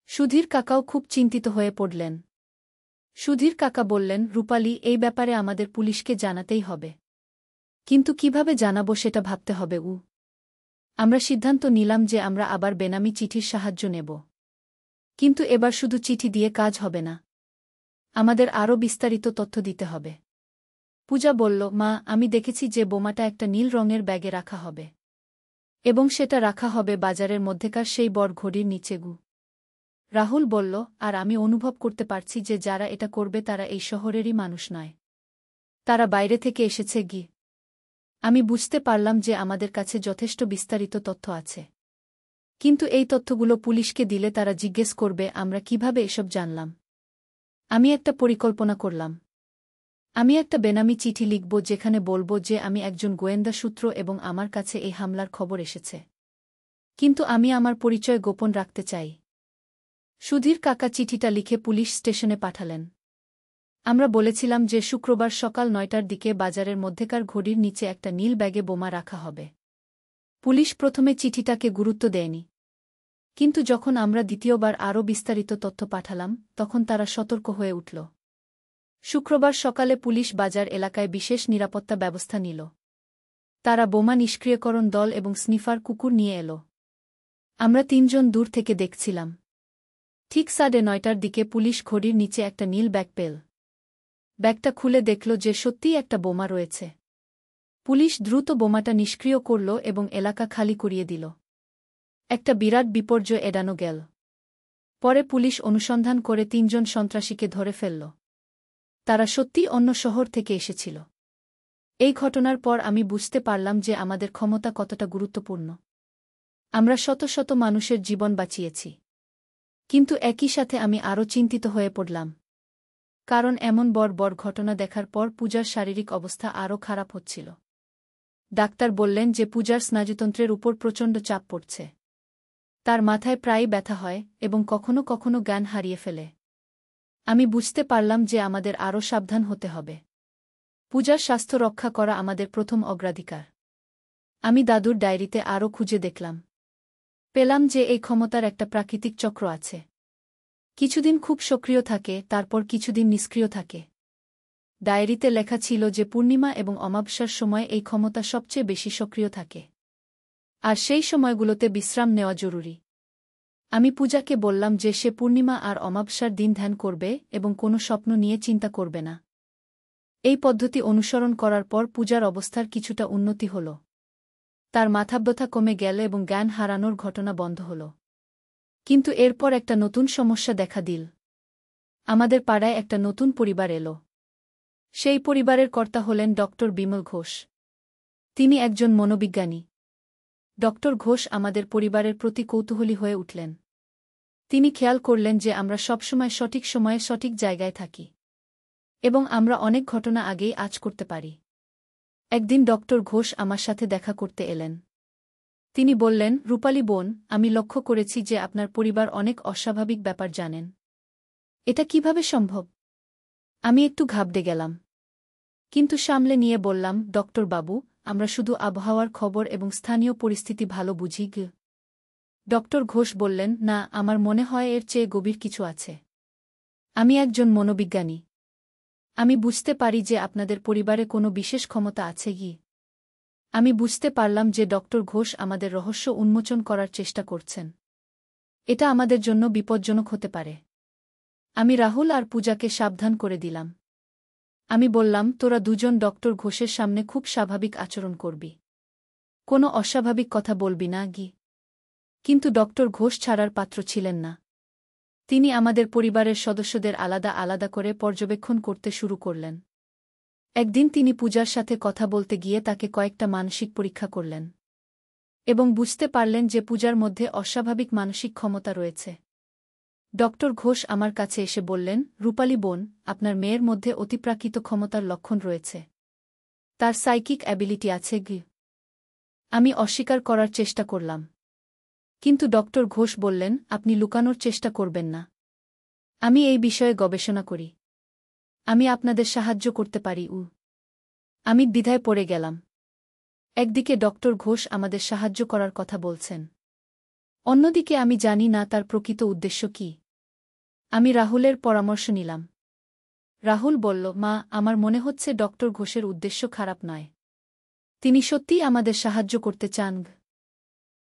সুধীর কাকাও খুব চিন্তিত হয়ে পড়লেন। সুধীর কাকা বললেন, রূপালী, এই ব্যাপারে আমাদের পুলিশকে জানাতেই হবে। কিন্তু কিভাবে জানাবো সেটা ভাবতে হবে। আমরা সিদ্ধান্ত নিলাম যে আমরা আবার বেনামি চিঠির সাহায্য নেব। কিন্তু এবার শুধু চিঠি দিয়ে কাজ হবে না। আমাদের আরও বিস্তারিত তথ্য দিতে হবে। পূজা বলল, মা, আমি দেখেছি যে বোমাটা একটা নীল রঙের ব্যাগে রাখা হবে এবং সেটা রাখা হবে বাজারের মধ্যেকার সেই বড় ঘড়ির নিচে। রাহুল বলল, আর আমি অনুভব করতে পারছি যে যারা এটা করবে তারা এই শহরেরই মানুষ নয়। তারা বাইরে থেকে এসেছে। আমি বুঝতে পারলাম যে আমাদের কাছে যথেষ্ট বিস্তারিত তথ্য আছে। কিন্তু এই তথ্যগুলো পুলিশকে দিলে তারা জিজ্ঞেস করবে আমরা কিভাবে এসব জানলাম। আমি একটা পরিকল্পনা করলাম। আমি একটা বেনামি চিঠি লিখব যেখানে বলব যে আমি একজন গোয়েন্দা সূত্র এবং আমার কাছে এই হামলার খবর এসেছে। কিন্তু আমি আমার পরিচয় গোপন রাখতে চাই। সুধীর কাকা চিঠিটা লিখে পুলিশ স্টেশনে পাঠালেন। আমরা বলেছিলাম যে শুক্রবার সকাল ৯টার দিকে বাজারের মধ্যেকার ঘড়ির নিচে একটা নীল ব্যাগে বোমা রাখা হবে। পুলিশ প্রথমে চিঠিটাকে গুরুত্ব দেয়নি। কিন্তু যখন আমরা দ্বিতীয়বার আরও বিস্তারিত তথ্য পাঠালাম, তখন তারা সতর্ক হয়ে উঠল। শুক্রবার সকালে পুলিশ বাজার এলাকায় বিশেষ নিরাপত্তা ব্যবস্থা নিল। তারা বোমা নিষ্ক্রিয়করণ দল এবং স্নিফার কুকুর নিয়ে এল। আমরা ৩ জন দূর থেকে দেখছিলাম। ঠিক ৯:৩০ দিকে পুলিশ ঘড়ির নিচে একটা নীল ব্যাগ পেল। ব্যাগটা খুলে দেখল যে সত্যিই একটা বোমা রয়েছে। পুলিশ দ্রুত বোমাটা নিষ্ক্রিয় করল এবং এলাকা খালি করিয়ে দিল। একটা বিরাট বিপর্যয় এড়ানো গেল। পরে পুলিশ অনুসন্ধান করে ৩ জন সন্ত্রাসীকে ধরে ফেলল। তারা সত্যিই অন্য শহর থেকে এসেছিল। এই ঘটনার পর আমি বুঝতে পারলাম যে আমাদের ক্ষমতা কতটা গুরুত্বপূর্ণ। আমরা শত শত মানুষের জীবন বাঁচিয়েছি। কিন্তু একই সাথে আমি আরও চিন্তিত হয়ে পড়লাম। কারণ এমন বড় বড় ঘটনা দেখার পর পূজার শারীরিক অবস্থা আরও খারাপ হচ্ছিল। ডাক্তার বললেন যে পূজার স্নায়ুতন্ত্রের উপর প্রচণ্ড চাপ পড়ছে। তার মাথায় প্রায়ই ব্যথা হয় এবং কখনো কখনো জ্ঞান হারিয়ে ফেলে। আমি বুঝতে পারলাম যে আমাদের আরও সাবধান হতে হবে। পূজার স্বাস্থ্য রক্ষা করা আমাদের প্রথম অগ্রাধিকার। আমি দাদুর ডায়েরিতে আরও খুঁজে দেখলাম। পেলাম যে এই ক্ষমতার একটা প্রাকৃতিক চক্র আছে। কিছুদিন খুব সক্রিয় থাকে, তারপর কিছুদিন নিষ্ক্রিয় থাকে। ডায়েরিতে লেখা ছিল যে পূর্ণিমা এবং অমাবস্যার সময় এই ক্ষমতা সবচেয়ে বেশি সক্রিয় থাকে। আর সেই সময়গুলোতে বিশ্রাম নেওয়া জরুরি। আমি পূজাকে বললাম যে সে পূর্ণিমা আর অমাবস্যার দিন ধ্যান করবে এবং কোনো স্বপ্ন নিয়ে চিন্তা করবে না। এই পদ্ধতি অনুসরণ করার পর পূজার অবস্থার কিছুটা উন্নতি হল। তার মাথাব্যথা কমে গেল এবং জ্ঞান হারানোর ঘটনা বন্ধ হল। কিন্তু এরপর একটা নতুন সমস্যা দেখা দিল। আমাদের পাড়ায় একটা নতুন পরিবার এলো। সেই পরিবারের কর্তা হলেন ডক্টর বিমল ঘোষ। তিনি একজন মনোবিজ্ঞানী। ডক্টর ঘোষ আমাদের পরিবারের প্রতি কৌতূহলী হয়ে উঠলেন। তিনি খেয়াল করলেন যে আমরা সবসময় সঠিক সময়ে সঠিক জায়গায় থাকি এবং আমরা অনেক ঘটনা আগেই আঁচ করতে পারি। একদিন ডক্টর ঘোষ আমার সাথে দেখা করতে এলেন। তিনি বললেন, রূপালী বোন, আমি লক্ষ্য করেছি যে আপনার পরিবার অনেক অস্বাভাবিক ব্যাপার জানেন। এটা কিভাবে সম্ভব? আমি একটু ঘাবড়ে গেলাম, কিন্তু সামলে নিয়ে বললাম, ডক্টর বাবু, আমরা শুধু আবহাওয়ার খবর এবং স্থানীয় পরিস্থিতি ভালো বুঝি। ডক্টর ঘোষ বললেন, না, আমার মনে হয় এর চেয়ে গভীর কিছু আছে। আমি একজন মনোবিজ্ঞানী। আমি বুঝতে পারি যে আপনাদের পরিবারে কোনো বিশেষ ক্ষমতা আছে। আমি বুঝতে পারলাম যে ডক্টর ঘোষ আমাদের রহস্য উন্মোচন করার চেষ্টা করছেন। এটা আমাদের জন্য বিপজ্জনক হতে পারে। আমি রাহুল আর পূজাকে সাবধান করে দিলাম। আমি বললাম, তোরা দুজন ডক্টর ঘোষের সামনে খুব স্বাভাবিক আচরণ করবি। কোনো অস্বাভাবিক কথা বলবি না। কিন্তু ডক্টর ঘোষ ছাড়ার পাত্র ছিলেন না। তিনি আমাদের পরিবারের সদস্যদের আলাদা আলাদা করে পর্যবেক্ষণ করতে শুরু করলেন। একদিন তিনি পূজার সাথে কথা বলতে গিয়ে তাকে কয়েকটা মানসিক পরীক্ষা করলেন এবং বুঝতে পারলেন যে পূজার মধ্যে অস্বাভাবিক মানসিক ক্ষমতা রয়েছে। ডক্টর ঘোষ আমার কাছে এসে বললেন, রূপালী বোন, আপনার মেয়ের মধ্যে অতিপ্রাকৃত ক্ষমতার লক্ষণ রয়েছে। তার সাইকিক অ্যাবিলিটি আছে। আমি অস্বীকার করার চেষ্টা করলাম, কিন্তু ডক্টর ঘোষ বললেন, আপনি লুকানোর চেষ্টা করবেন না। আমি এই বিষয়ে গবেষণা করি। আমি আপনাদের সাহায্য করতে পারি। আমি দ্বিধায় পড়ে গেলাম। একদিকে ডক্টর ঘোষ আমাদের সাহায্য করার কথা বলছেন, অন্যদিকে আমি জানি না তার প্রকৃত উদ্দেশ্য কি। আমি রাহুলের পরামর্শ নিলাম। রাহুল বলল, মা, আমার মনে হচ্ছে ডক্টর ঘোষের উদ্দেশ্য খারাপ নয়। তিনি সত্যিই আমাদের সাহায্য করতে চান।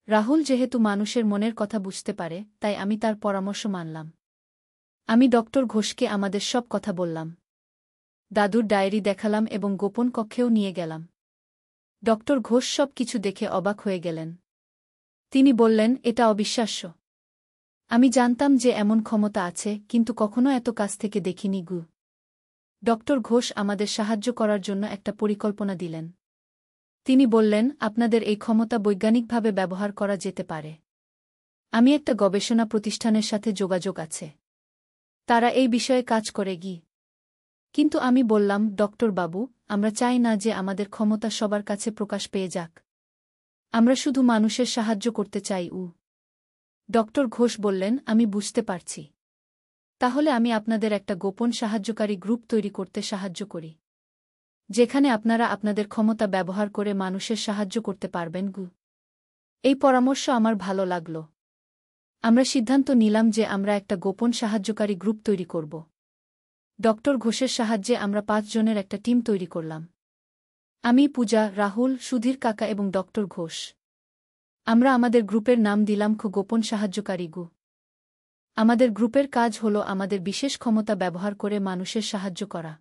রাহুল যেহেতু মানুষের মনের কথা বুঝতে পারে, তাই আমি তার পরামর্শ মানলাম। আমি ডক্টর ঘোষকে আমাদের সব কথা বললাম। দাদুর ডায়েরি দেখালাম এবং গোপন কক্ষেও নিয়ে গেলাম। ডক্টর ঘোষ সব কিছু দেখে অবাক হয়ে গেলেন। তিনি বললেন, এটা অবিশ্বাস্য। আমি জানতাম যে এমন ক্ষমতা আছে, কিন্তু কখনো এত কাছ থেকে দেখিনি। ডক্টর ঘোষ আমাদের সাহায্য করার জন্য একটা পরিকল্পনা দিলেন। তিনি বললেন, আপনাদের এই ক্ষমতা বৈজ্ঞানিকভাবে ব্যবহার করা যেতে পারে। আমি একটা গবেষণা প্রতিষ্ঠানের সাথে যোগাযোগ আছে। তারা এই বিষয়ে কাজ করে। কিন্তু আমি বললাম, ডক্টর বাবু, আমরা চাই না যে আমাদের ক্ষমতা সবার কাছে প্রকাশ পেয়ে যাক। আমরা শুধু মানুষের সাহায্য করতে চাই। ডক্টর ঘোষ বললেন, আমি বুঝতে পারছি। তাহলে আমি আপনাদের একটা গোপন সাহায্যকারী গ্রুপ তৈরি করতে সাহায্য করি, যেখানে আপনারা আপনাদের ক্ষমতা ব্যবহার করে মানুষের সাহায্য করতে পারবেন। এই পরামর্শ আমার ভালো লাগল। আমরা সিদ্ধান্ত নিলাম যে আমরা একটা গোপন সাহায্যকারী গ্রুপ তৈরি করব। ডক্টর ঘোষের সাহায্যে আমরা 5 জনের একটা টিম তৈরি করলাম। আমি, পূজা, রাহুল, সুধীর কাকা এবং ডক্টর ঘোষ। আমরা আমাদের গ্রুপের নাম দিলাম গোপন সাহায্যকারী। আমাদের গ্রুপের কাজ হল আমাদের বিশেষ ক্ষমতা ব্যবহার করে মানুষের সাহায্য করা,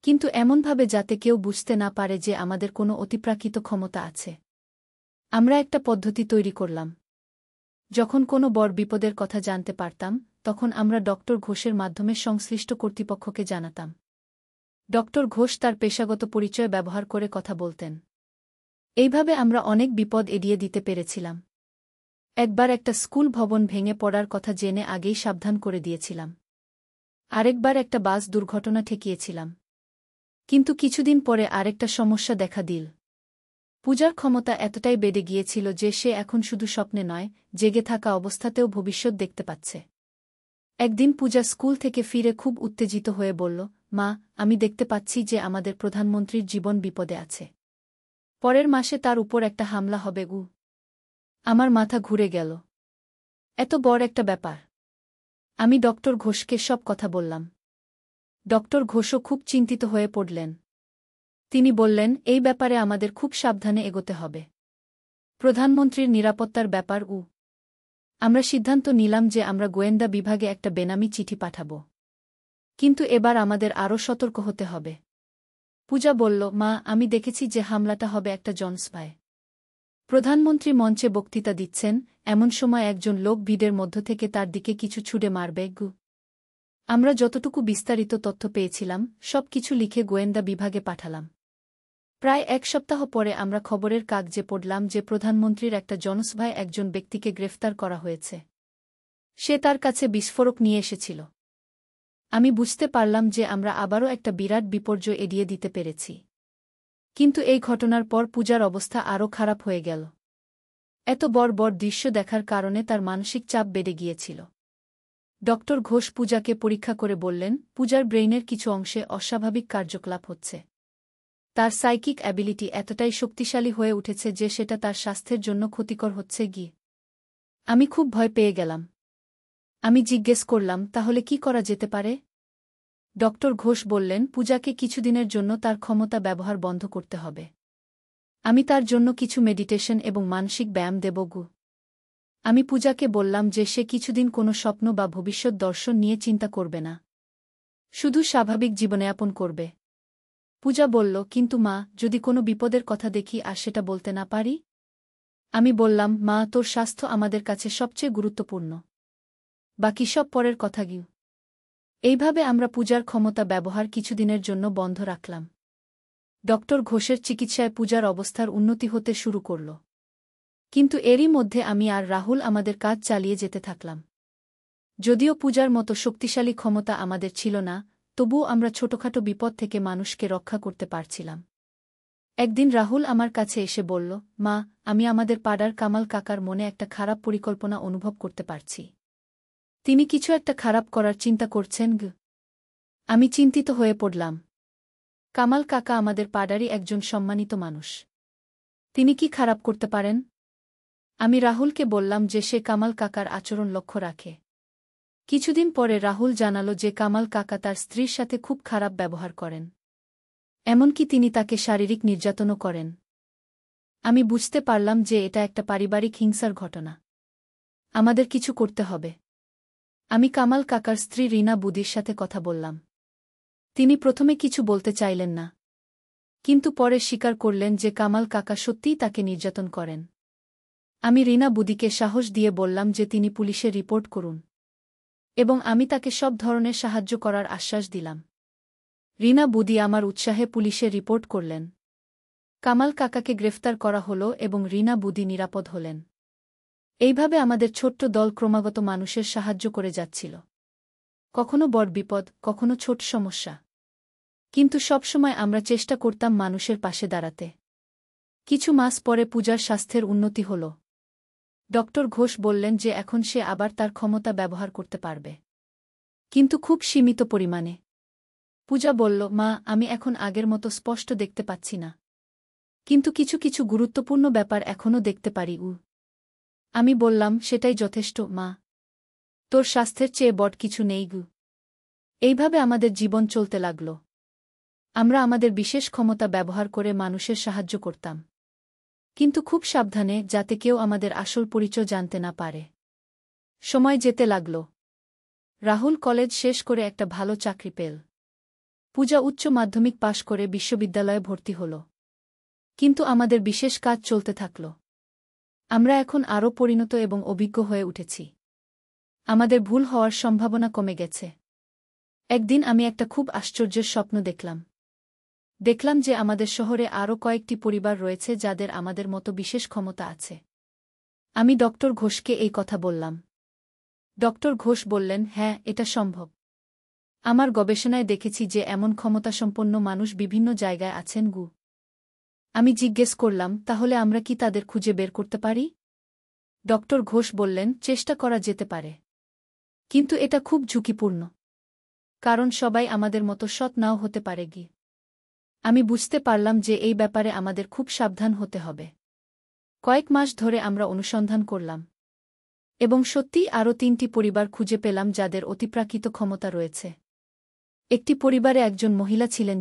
কিন্তু এমনভাবে যাতে কেউ বুঝতে না পারে যে আমাদের কোনো অতিপ্রাকৃত ক্ষমতা আছে। আমরা একটা পদ্ধতি তৈরি করলাম। যখন কোনো বড় বিপদের কথা জানতে পারতাম, তখন আমরা ডক্টর ঘোষের মাধ্যমে সংশ্লিষ্ট কর্তৃপক্ষকে জানাতাম। ডক্টর ঘোষ তার পেশাগত পরিচয় ব্যবহার করে কথা বলতেন। এইভাবে আমরা অনেক বিপদ এড়িয়ে দিতে পেরেছিলাম। একবার একটা স্কুল ভবন ভেঙে পড়ার কথা জেনে আগেই সাবধান করে দিয়েছিলাম। আরেকবার একটা বাস দুর্ঘটনা ঠেকিয়েছিলাম। কিন্তু কিছুদিন পরে আরেকটা সমস্যা দেখা দিল। পূজার ক্ষমতা এতটাই বেড়ে গিয়েছিল যে সে এখন শুধু স্বপ্নে নয়, জেগে থাকা অবস্থাতেও ভবিষ্যৎ দেখতে পাচ্ছে। একদিন পূজা স্কুল থেকে ফিরে খুব উত্তেজিত হয়ে বলল, মা, আমি দেখতে পাচ্ছি যে আমাদের প্রধানমন্ত্রীর জীবন বিপদে আছে। পরের মাসে তার উপর একটা হামলা হবে। আমার মাথা ঘুরে গেল। এত বড় একটা ব্যাপার। আমি ডক্টর ঘোষকে সব কথা বললাম। ডক্টর ঘোষও খুব চিন্তিত হয়ে পড়লেন। তিনি বললেন, এই ব্যাপারে আমাদের খুব সাবধানে এগোতে হবে। প্রধানমন্ত্রীর নিরাপত্তার ব্যাপার আমরা সিদ্ধান্ত নিলাম যে আমরা গোয়েন্দা বিভাগে একটা বেনামি চিঠি পাঠাব। কিন্তু এবার আমাদের আরও সতর্ক হতে হবে। পূজা বলল, মা, আমি দেখেছি যে হামলাটা হবে একটা জনসভায়। প্রধানমন্ত্রী মঞ্চে বক্তৃতা দিচ্ছেন, এমন সময় একজন লোক ভিড়ের মধ্য থেকে তার দিকে কিছু ছুড়ে মারবে। আমরা যতটুকু বিস্তারিত তথ্য পেয়েছিলাম সব কিছু লিখে গোয়েন্দা বিভাগে পাঠালাম। প্রায় এক সপ্তাহ পরে আমরা খবরের কাগজে পড়লাম যে প্রধানমন্ত্রীর একটা জনসভায় একজন ব্যক্তিকে গ্রেফতার করা হয়েছে। সে তার কাছে বিস্ফোরক নিয়ে এসেছিল। আমি বুঝতে পারলাম যে আমরা আবারও একটা বিরাট বিপর্যয় এড়িয়ে দিতে পেরেছি। কিন্তু এই ঘটনার পর পূজার অবস্থা আরও খারাপ হয়ে গেল। এত বড় দৃশ্য দেখার কারণে তার মানসিক চাপ বেড়ে গিয়েছিল। ডক্টর ঘোষ পূজাকে পরীক্ষা করে বললেন, পূজার ব্রেইনের কিছু অংশে অস্বাভাবিক কার্যকলাপ হচ্ছে। তার সাইকিক অ্যাবিলিটি এতটাই শক্তিশালী হয়ে উঠেছে যে সেটা তার স্বাস্থ্যের জন্য ক্ষতিকর হচ্ছে। আমি খুব ভয় পেয়ে গেলাম। আমি জিজ্ঞেস করলাম, তাহলে কি করা যেতে পারে? ডক্টর ঘোষ বললেন, পূজাকে কিছুদিনের জন্য তার ক্ষমতা ব্যবহার বন্ধ করতে হবে। আমি তার জন্য কিছু মেডিটেশন এবং মানসিক ব্যায়াম দেব। আমি পূজাকে বললাম যে সে কিছুদিন কোনো স্বপ্ন বা ভবিষ্যৎ দর্শন নিয়ে চিন্তা করবে না, শুধু স্বাভাবিক জীবনযাপন করবে। পূজা বলল, কিন্তু মা, যদি কোনো বিপদের কথা দেখি আর সেটা বলতে না পারি? আমি বললাম, মা, তোর স্বাস্থ্য আমাদের কাছে সবচেয়ে গুরুত্বপূর্ণ, বাকি সব পরের কথা। এইভাবে আমরা পূজার ক্ষমতা ব্যবহার কিছুদিনের জন্য বন্ধ রাখলাম। ডক্টর ঘোষের চিকিৎসায় পূজার অবস্থার উন্নতি হতে শুরু করল। কিন্তু এরই মধ্যে আমি আর রাহুল আমাদের কাজ চালিয়ে যেতে থাকলাম। যদিও পূজার মতো শক্তিশালী ক্ষমতা আমাদের ছিল না, তবুও আমরা ছোটখাটো বিপদ থেকে মানুষকে রক্ষা করতে পারছিলাম। একদিন রাহুল আমার কাছে এসে বলল, মা, আমি আমাদের পাড়ার কামাল কাকার মনে একটা খারাপ পরিকল্পনা অনুভব করতে পারছি। তিনি কিছু একটা খারাপ করার চিন্তা করছেন। আমি চিন্তিত হয়ে পড়লাম। কামাল কাকা আমাদের পাড়ারই একজন সম্মানিত মানুষ। তিনি কি খারাপ করতে পারেন? আমি রাহুলকে বললাম যে সে কামাল কাকার আচরণ লক্ষ্য রাখে। কিছুদিন পরে রাহুল জানালো যে কামাল কাকা তার স্ত্রীর সাথে খুব খারাপ ব্যবহার করেন। এমনকি তিনি তাকে শারীরিক নির্যাতনও করেন। আমি বুঝতে পারলাম যে এটা একটা পারিবারিক হিংসার ঘটনা। আমাদের কিছু করতে হবে। আমি কামাল কাকার স্ত্রী রিনা বুদির সাথে কথা বললাম। তিনি প্রথমে কিছু বলতে চাইলেন না, কিন্তু পরে স্বীকার করলেন যে কামাল কাকা সত্যিই তাকে নির্যাতন করেন। আমি রিনা বুদিকে সাহস দিয়ে বললাম যে তিনি পুলিশে রিপোর্ট করুন, এবং আমি তাকে সব ধরনের সাহায্য করার আশ্বাস দিলাম। রিনা বুদি আমার উৎসাহে পুলিশে রিপোর্ট করলেন। কামাল কাকাকে গ্রেফতার করা হল এবং রিনা বুদি নিরাপদ হলেন। এইভাবে আমাদের ছোট্ট দল ক্রমাগত মানুষের সাহায্য করে যাচ্ছিল। কখনো বড় বিপদ, কখনো ছোট সমস্যা, কিন্তু সবসময় আমরা চেষ্টা করতাম মানুষের পাশে দাঁড়াতে। কিছু মাস পরে পূজার স্বাস্থ্যের উন্নতি হল। ডক্টর ঘোষ বললেন যে এখন সে আবার তার ক্ষমতা ব্যবহার করতে পারবে, কিন্তু খুব সীমিত পরিমাণে। পূজা বলল, মা, আমি এখন আগের মতো স্পষ্ট দেখতে পাচ্ছি না, কিন্তু কিছু কিছু গুরুত্বপূর্ণ ব্যাপার এখনও দেখতে পারি। আমি বললাম, সেটাই যথেষ্ট মা, তোর স্বাস্থ্যের চেয়ে বড় কিছু নেই। এইভাবে আমাদের জীবন চলতে লাগল। আমরা আমাদের বিশেষ ক্ষমতা ব্যবহার করে মানুষের সাহায্য করতাম, কিন্তু খুব সাবধানে, যাতে কেউ আমাদের আসল পরিচয় জানতে না পারে। সময় যেতে লাগল। রাহুল কলেজ শেষ করে একটা ভালো চাকরি পেল। পূজা উচ্চ মাধ্যমিক পাশ করে বিশ্ববিদ্যালয়ে ভর্তি হল। কিন্তু আমাদের বিশেষ কাজ চলতে থাকল। আমরা এখন আরও পরিণত এবং অভিজ্ঞ হয়ে উঠেছি। আমাদের ভুল হওয়ার সম্ভাবনা কমে গেছে। একদিন আমি একটা খুব আশ্চর্যের স্বপ্ন দেখলাম যে আমাদের শহরে আরও কয়েকটি পরিবার রয়েছে যাদের আমাদের মতো বিশেষ ক্ষমতা আছে। আমি ডক্টর ঘোষকে এই কথা বললাম। ডক্টর ঘোষ বললেন, হ্যাঁ, এটা সম্ভব। আমার গবেষণায় দেখেছি যে এমন ক্ষমতাসম্পন্ন মানুষ বিভিন্ন জায়গায় আছেন। আমি জিজ্ঞেস করলাম, তাহলে আমরা কি তাদের খুঁজে বের করতে পারি? ডক্টর ঘোষ বললেন, চেষ্টা করা যেতে পারে, কিন্তু এটা খুব ঝুঁকিপূর্ণ, কারণ সবাই আমাদের মতো সৎ নাও হতে পারে। আমি বুঝতে পারলাম যে এই ব্যাপারে আমাদের খুব সাবধান হতে হবে। কয়েক মাস ধরে আমরা অনুসন্ধান করলাম, এবং সত্যিই আরও 3টি পরিবার খুঁজে পেলাম যাদের অতিপ্রাকৃত ক্ষমতা রয়েছে। একটি পরিবারে একজন মহিলা ছিলেন,